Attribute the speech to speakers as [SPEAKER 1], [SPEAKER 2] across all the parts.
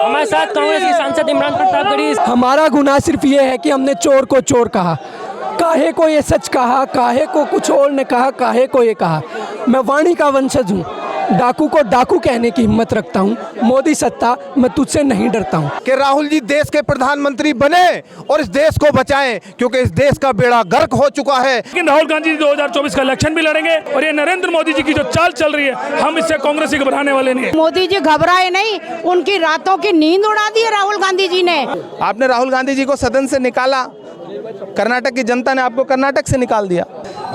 [SPEAKER 1] हमारे साथ कांग्रेस के सांसद इमरान प्रताप गढ़ी।
[SPEAKER 2] हमारा गुनाह सिर्फ ये है कि हमने चोर को चोर कहा, काहे को ये सच कहा, काहे को कुछ और ने कहा, काहे को ये कहा। मैं वाणी का वंशज हूँ, डाकू को डाकू कहने की हिम्मत रखता हूँ। मोदी सत्ता, मैं तुझसे नहीं डरता हूँ।
[SPEAKER 3] कि राहुल जी देश के प्रधानमंत्री बने और इस देश को बचाएं, क्योंकि इस देश का बेड़ा गर्क हो चुका है।
[SPEAKER 4] लेकिन राहुल गांधी जी 2024 का इलेक्शन भी लड़ेंगे और ये नरेंद्र मोदी जी की जो चाल चल रही है, हम इससे कांग्रेस से घबराने वाले नहीं है।
[SPEAKER 5] मोदी जी घबराए नहीं, उनकी रातों की नींद उड़ा दी है राहुल गांधी जी ने।
[SPEAKER 3] आपने राहुल गांधी जी को सदन से निकाला, कर्नाटक की जनता ने आपको कर्नाटक से निकाल दिया।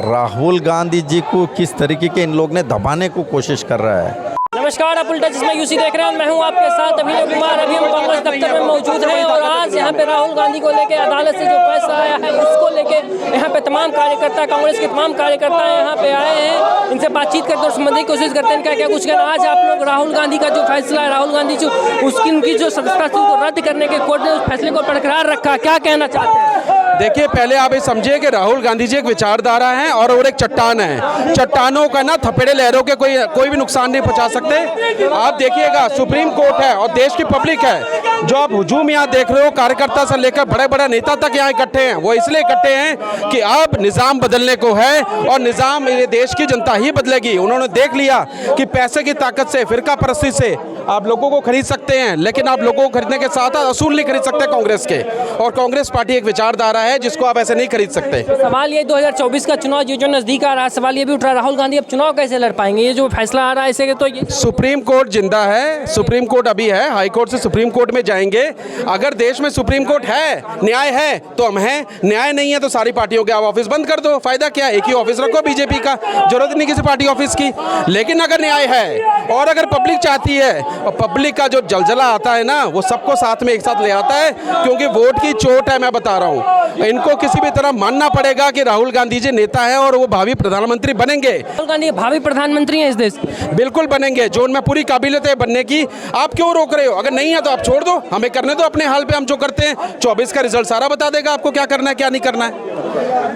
[SPEAKER 6] राहुल गांधी जी को किस तरीके के इन लोग ने दबाने को कोशिश कर रहा है।
[SPEAKER 1] नमस्कार, आप उल्टा चश्मा यूसी देख रहे हैं। मैं हूं आपके साथ अभिनव कुमार। अभी हम कांग्रेस दफ्तर में मौजूद हैं और आज यहां पे राहुल गांधी को लेकर अदालत से जो फैसला आया है उसको लेकर यहां पे तमाम कार्यकर्ता, कांग्रेस के तमाम कार्यकर्ता यहां पे आए हैं। इनसे बातचीत करते और समझने की कोशिश करते हैं क्या कुछ कहना। आज आप लोग राहुल गांधी का जो फैसला है, राहुल गांधी जो उनकी जो सदस्यता थी उसको रद्द करने के कोर्ट ने उस फैसले को बरकरार रखा, क्या कहना चाहते हैं?
[SPEAKER 7] देखिए, पहले आप ये समझिए कि राहुल गांधी जी एक विचारधारा है और एक चट्टान है। चट्टानों का ना थपेड़े लहरों के कोई भी नुकसान नहीं पहुंचा सकते। आप देखिएगा, सुप्रीम कोर्ट है और देश की पब्लिक है। जो आप हुजूम यहाँ देख रहे हो, कार्यकर्ता से लेकर बड़े बड़े नेता तक यहाँ इकट्ठे हैं, वो इसलिए इकट्ठे हैं कि अब निज़ाम बदलने को है और निज़ाम ये देश की जनता ही बदलेगी। उन्होंने देख लिया कि पैसे की ताकत से, फिरका परस्ती से आप लोगों को खरीद सकते हैं, लेकिन आप लोगों को खरीदने के साथ असूल नहीं खरीद सकते कांग्रेस के। और कांग्रेस पार्टी एक विचारधारा है जिसको आप ऐसे नहीं खरीद सकते।
[SPEAKER 1] सवाल ये 2024 का चुनाव जो नजदीक आ रहा है, सवाल ये भी उठ रहा है राहुल गांधी अब चुनाव कैसे लड़ पाएंगे? ये जो फैसला आ रहा है इससे तो ये
[SPEAKER 7] सुप्रीम कोर्ट जिंदा है, सुप्रीम कोर्ट अभी है, हाई कोर्ट से सुप्रीम कोर्ट में जाएंगे। अगर देश में सुप्रीम कोर्ट है, न्याय है तो हम हैं, न्याय नहीं है तो सारी पार्टियों के आप ऑफिस बंद कर दो। फायदा क्या है? एक ही ऑफिस रखो बीजेपी का, जरूरत नहीं किसी पार्टी ऑफिस की। लेकिन अगर न्याय है और अगर पब्लिक चाहती है, और पब्लिक का जो जलजला आता है ना, वो सबको साथ में एक साथ ले आता है, क्योंकि वोट की चोट है। मैं बता रहा हूँ, इनको किसी भी तरह मानना पड़ेगा कि राहुल गांधी जी नेता है और वो भावी प्रधानमंत्री बनेंगे।
[SPEAKER 1] राहुल गांधी भावी प्रधानमंत्री हैं इस देश,
[SPEAKER 7] बिल्कुल बनेंगे। जो उनमें पूरी काबिलियत है बनने की, आप क्यों रोक रहे हो? अगर नहीं है तो आप छोड़ दो, हमें करने दो अपने हाल पे। हम जो करते हैं 24 का रिजल्ट सारा बता देगा आपको क्या करना है क्या नहीं करना है।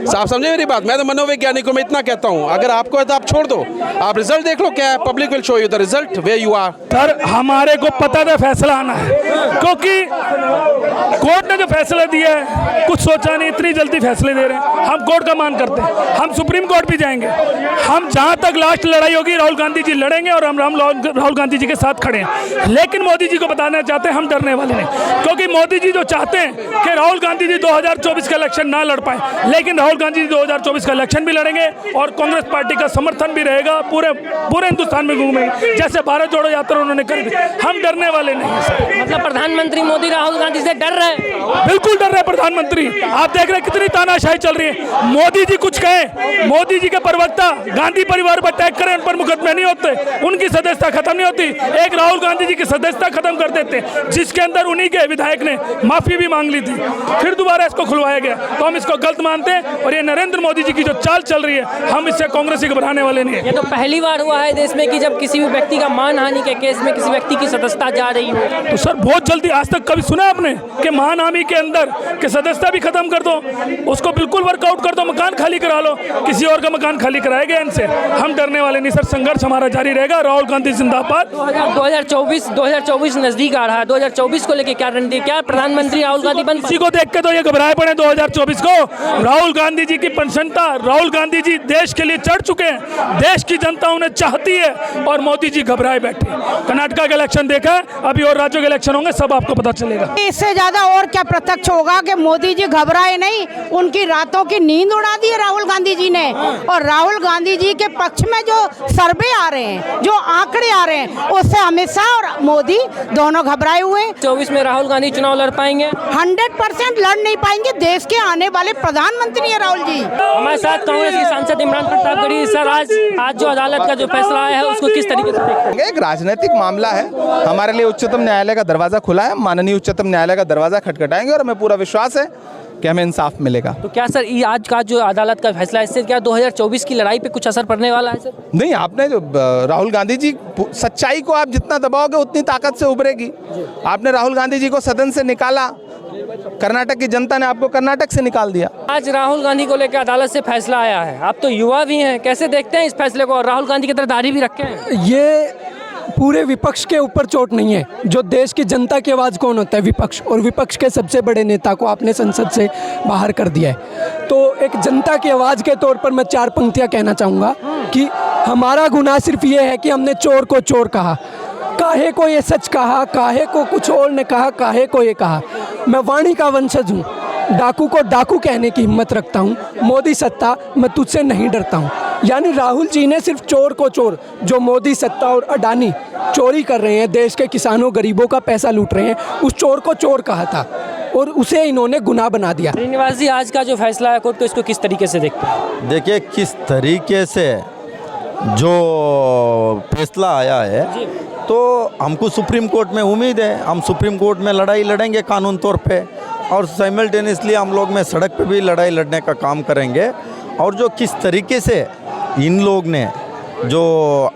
[SPEAKER 7] साफ समझे मेरी बात? मैं तो मनोवैज्ञानिक हूं, मैं इतना कहता हूं, अगर आपको है तो आप छोड़ दो, आप रिजल्ट देख लो क्या है। Public will show you the result where you are.
[SPEAKER 4] Sir, हमारे को पता था फैसला आना है, क्योंकि कोर्ट ने जो फैसला दिया है कुछ सोचा नहीं, इतनी जल्दी फैसले दे रहे हैं। हम कोर्ट का मान करते हैं, हम सुप्रीम कोर्ट भी जाएंगे। हम जहां तक लास्ट लड़ाई होगी राहुल गांधी जी लड़ेंगे और हम राहुल गांधी जी के साथ खड़े हैं। लेकिन मोदी जी को बताना चाहते हैं हम डरने वाले नहीं, क्योंकि मोदी जी जो चाहते हैं कि राहुल गांधी जी 2024 का इलेक्शन ना लड़ पाए, लेकिन राहुल गांधी जी 2024 का इलेक्शन भी लड़ेंगे और कांग्रेस पार्टी का समर्थन भी रहेगा। पूरे हिंदुस्तान में घूमेंगे, जैसे भारत जोड़ो यात्रा उन्होंने कर दी। हम डरने वाले नहीं हैं।
[SPEAKER 1] मतलब प्रधानमंत्री मोदी राहुल गांधी से डर रहे हैं?
[SPEAKER 4] बिल्कुल डर रहे प्रधानमंत्री। आप देख रहे हैं कितनी तानाशाही चल रही है। मोदी जी कुछ कहें, मोदी जी के प्रवक्ता गांधी परिवार पर अटैक करें, उन पर मुकदमे नहीं होते, उनकी सदस्यता खत्म नहीं होती। एक राहुल गांधी जी की सदस्यता खत्म कर देते, जिसके अंदर उन्हीं के विधायक ने माफी भी मांग ली थी, फिर दोबारा इसको खुलवाया गया। तो हम इसको गलत मानते हैं और ये नरेंद्र मोदी जी की जो चाल चल रही है, हम इससे कांग्रेस से घबराने वाले नहीं है।
[SPEAKER 1] ये तो पहली बार हुआ है देश में कि जब किसी भी व्यक्ति का मानहानि के केस में किसी व्यक्ति की सदस्यता जा रही हो।
[SPEAKER 4] तो सर बहुत जल्दी, आज तक कभी सुना आपने कि मानहानि के अंदर कि सदस्यता भी खत्म कर दो, उसको बिल्कुल वर्कआउट कर दो, मकान खाली करा लो, किसी और का मकान खाली कराया गया इनसे। हम डरने वाले नहीं सर, संघर्ष हमारा जारी रहेगा। राहुल गांधी जिंदाबाद।
[SPEAKER 1] 2024 नजदीक आ रहा है, 2024 को लेकर क्या रणनीति, क्या प्रधानमंत्री राहुल गांधी बन?
[SPEAKER 4] इसी को देख के तो ये घबराए पड़े 2024 को। राहुल गांधी जी की प्रसन्नता, राहुल गांधी जी देश के लिए चढ़ चुके हैं, देश की जनता उन्हें चाहती है और मोदी जी घबराए बैठे। कर्नाटक का इलेक्शन देखा, अभी और राज्यों के इलेक्शन होंगे, सब आपको पता चलेगा।
[SPEAKER 5] इससे ज्यादा और क्या प्रत्यक्ष होगा कि मोदी जी घबराए नहीं, उनकी रातों की नींद उड़ा दी है राहुल गांधी जी ने। और राहुल गांधी जी के पक्ष में जो सर्वे आ रहे हैं, जो आंकड़े आ रहे हैं, उससे अमित शाह और मोदी दोनों घबराए हुए हैं।
[SPEAKER 1] 24 में राहुल गांधी चुनाव लड़ पाएंगे?
[SPEAKER 5] 100% लड़ नहीं पाएंगे, देश के आने वाले प्रधानमंत्री है राहुल जी।
[SPEAKER 1] हमारे साथ कांग्रेस के सांसद इमरान प्रताप गढ़ी। सर, आज जो अदालत का जो फैसला आया है उसको किस तरीके से देखते हैं?
[SPEAKER 3] एक राजनीतिक मामला है, हमारे लिए उच्चतम न्यायालय का दरवाजा खुला है, माननीय उच्चतम न्यायालय का दरवाजा खटखटाएंगे और हमें पूरा विश्वास है कि हमें इंसाफ मिलेगा।
[SPEAKER 1] तो क्या सर ये आज का जो अदालत का फैसला है, इससे क्या 2024 की लड़ाई पे कुछ असर पड़ने वाला है सर?
[SPEAKER 3] नहीं, आपने जो राहुल गांधी जी, सच्चाई को आप जितना दबाओगे उतनी ताकत से उभरेगी। आपने राहुल गांधी जी को सदन से निकाला, कर्नाटक की जनता ने आपको कर्नाटक से निकाल दिया।
[SPEAKER 1] आज राहुल गांधी को लेकर अदालत से फैसला आया है, आप तो युवा भी हैं, कैसे देखते हैं इस फैसले को? और राहुल गांधी की तरह दाढ़ी भी रखे हैं।
[SPEAKER 2] ये पूरे विपक्ष के ऊपर चोट नहीं है। जो देश की जनता की आवाज़ कौन होता है? विपक्ष। और विपक्ष के सबसे बड़े नेता को आपने संसद से बाहर कर दिया है। तो एक जनता की आवाज़ के तौर पर मैं 4 पंक्तियां कहना चाहूँगा कि हमारा गुनाह सिर्फ ये है कि हमने चोर को चोर कहा, काहे को ये सच कहा, काहे को कुछ और ने कहा, काहे को ये कहा। मैं वाणी का वंशज हूँ, डाकू को डाकू कहने की हिम्मत रखता हूँ। मोदी सत्ता, मैं तुझसे नहीं डरता हूँ। यानी राहुल जी ने सिर्फ चोर को चोर, जो मोदी सत्ता और अडानी चोरी कर रहे हैं, देश के किसानों गरीबों का पैसा लूट रहे हैं, उस चोर को चोर कहा था और उसे इन्होंने गुनाह बना दिया।
[SPEAKER 1] श्रीनिवास जी, आज का जो फैसला है कोर्ट, तो इसको किस तरीके से देखते हैं?
[SPEAKER 6] देखिए किस तरीके से जो फैसला आया है, तो हमको सुप्रीम कोर्ट में उम्मीद है, हम सुप्रीम कोर्ट में लड़ाई लड़ेंगे कानून तौर पे, और साइमल्टेनियसली हम लोग में सड़क पे भी लड़ाई लड़ने का काम करेंगे। और जो किस तरीके से इन लोग ने जो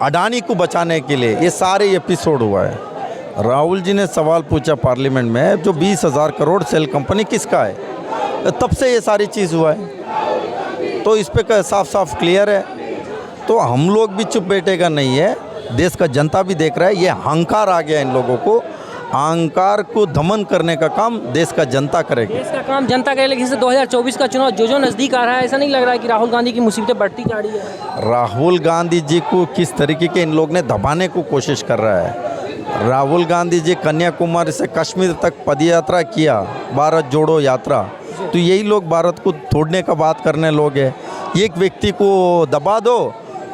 [SPEAKER 6] अडानी को बचाने के लिए ये सारे एपिसोड हुआ है। राहुल जी ने सवाल पूछा पार्लियामेंट में, जो 20,000 करोड़ सेल कंपनी किसका है, तब से ये सारी चीज़ हुआ है। तो इस पे साफ साफ क्लियर है। तो हम लोग भी चुप बैठेगा नहीं है, देश का जनता भी देख रहा है। ये अहंकार आ गया इन लोगों को, अहंकार को दमन करने का काम देश का जनता करेगी।
[SPEAKER 1] देश का काम जनता करेगी, लेकिन 2024 का चुनाव जो नज़दीक आ रहा है, ऐसा नहीं लग रहा है कि राहुल गांधी की मुसीबतें बढ़ती जा रही है?
[SPEAKER 6] राहुल गांधी जी को किस तरीके के इन लोग ने दबाने को कोशिश कर रहा है। राहुल गांधी जी कन्याकुमारी से कश्मीर तक पदयात्रा किया, भारत जोड़ो यात्रा, तो यही लोग भारत को तोड़ने का बात करने लोग हैं। एक व्यक्ति को दबा दो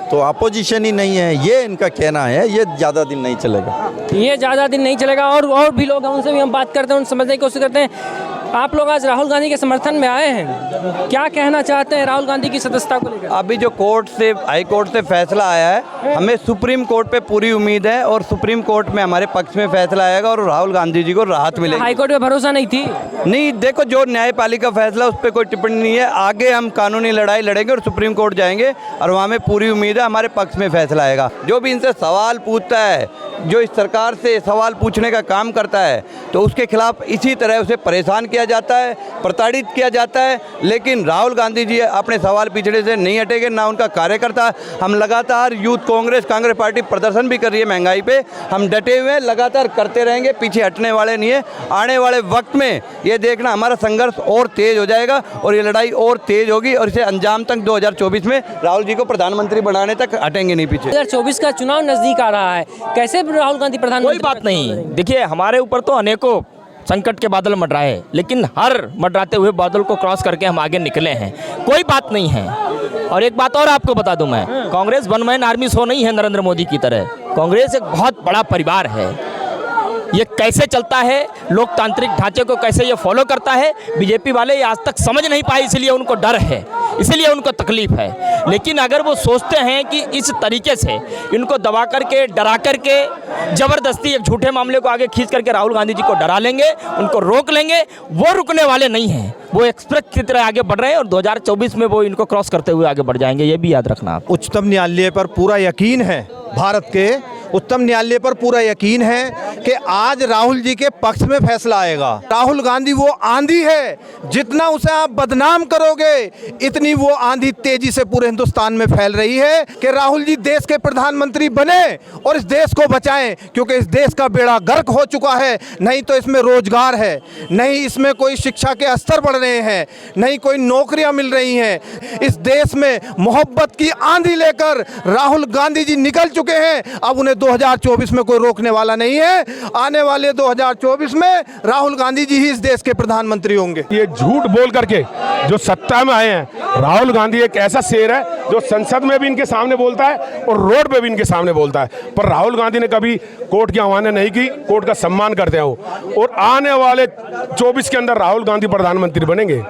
[SPEAKER 6] तो अपोजिशन ही नहीं है, ये इनका कहना है। ये ज़्यादा दिन नहीं चलेगा,
[SPEAKER 1] ये ज़्यादा दिन नहीं चलेगा। और भी लोग हैं, उनसे भी हम बात करते हैं, उन समझने की कोशिश करते हैं। आप लोग आज राहुल गांधी के समर्थन में आए हैं, क्या कहना चाहते हैं राहुल गांधी की सदस्यता को लेकर?
[SPEAKER 8] अभी जो कोर्ट से, हाई कोर्ट से फैसला आया है, हमें सुप्रीम कोर्ट पे पूरी उम्मीद है और सुप्रीम कोर्ट में हमारे पक्ष में फैसला आएगा और राहुल गांधी जी को राहत मिलेगी।
[SPEAKER 1] हाई कोर्ट पे भरोसा नहीं थी?
[SPEAKER 8] नहीं, देखो जो न्यायपालिका फैसला उस पर कोई टिप्पणी नहीं है। आगे हम कानूनी लड़ाई लड़ेंगे और सुप्रीम कोर्ट जाएंगे और वहाँ में पूरी उम्मीद है हमारे पक्ष में फैसला आएगा। जो भी इनसे सवाल पूछता है, जो इस सरकार से सवाल पूछने का काम करता है, तो उसके खिलाफ इसी तरह उसे परेशान किया जाता है, प्रताड़ित किया जाता है। लेकिन राहुल गांधी जी अपने सवाल पिछड़े से नहीं हटेंगे, ना उनका कार्यकर्ता। हम लगातार यूथ कांग्रेस पार्टी प्रदर्शन भी कर रही है महंगाई पे, हम डटे हुए हैं, लगातार करते रहेंगे, पीछे हटने वाले नहीं है। आने वाले वक्त में ये देखना हमारा संघर्ष और तेज हो जाएगा और ये लड़ाई और तेज होगी और इसे अंजाम तक 2024 में राहुल जी को प्रधानमंत्री बनाने तक हटेंगे नहीं पीछे।
[SPEAKER 1] 2024 का चुनाव नजदीक आ रहा है, कैसे राहुल गांधी प्रधानमंत्री?
[SPEAKER 9] कोई बात नहीं, देखिए हमारे ऊपर तो अनेकों संकट के बादल मंडराए, लेकिन हर मंडराते हुए बादल को क्रॉस करके हम आगे निकले हैं, कोई बात नहीं है। और एक बात और आपको बता दूं मैं, Congress one man army show नहीं है नरेंद्र मोदी की तरह। कांग्रेस एक बहुत बड़ा परिवार है। ये कैसे चलता है, लोकतांत्रिक ढांचे को कैसे ये फॉलो करता है, बीजेपी वाले आज तक समझ नहीं पाए, इसलिए उनको डर है, इसलिए उनको तकलीफ है। लेकिन अगर वो सोचते हैं कि इस तरीके से इनको दबा करके, डरा करके, ज़बरदस्ती एक झूठे मामले को आगे खींच करके राहुल गांधी जी को डरा लेंगे, उनको रोक लेंगे, वो रुकने वाले नहीं हैं। वो एक्सप्रेस की तरह आगे बढ़ रहे हैं और 2024 में वो इनको क्रॉस करते हुए आगे बढ़ जाएंगे, ये भी याद रखना।
[SPEAKER 10] उच्चतम न्यायालय पर पूरा यकीन है, भारत के उच्चतम न्यायालय पर पूरा यकीन है कि आज राहुल जी के पक्ष में फैसला आएगा। राहुल गांधी वो आंधी है, जितना उसे आप बदनाम करोगे इतनी वो आंधी तेजी से पूरे हिंदुस्तान में फैल रही है कि राहुल जी देश के प्रधानमंत्री बने और इस देश को बचाएं, क्योंकि इस देश का बेड़ा गर्क हो चुका है। नहीं तो इसमें रोजगार है, नहीं इसमें कोई शिक्षा के स्तर बढ़ रहे हैं, नहीं कोई नौकरियां मिल रही हैं। इस देश में मोहब्बत की आंधी लेकर राहुल गांधी जी निकल चुके हैं। अब उन्हें 2024 में कोई रोकने वाला नहीं है। आने वाले 2024 में राहुल गांधी जी ही इस देश के प्रधानमंत्री होंगे।
[SPEAKER 11] ये झूठ बोल करके जो सत्ता में आए हैं, राहुल गांधी एक ऐसा शेर है जो संसद में भी इनके सामने बोलता है और रोड पे भी इनके सामने बोलता है। पर राहुल गांधी ने कभी कोर्ट की अवमानना नहीं की, कोर्ट का सम्मान करते हैं वो। और आने वाले 24 के अंदर राहुल गांधी प्रधानमंत्री बनेंगे।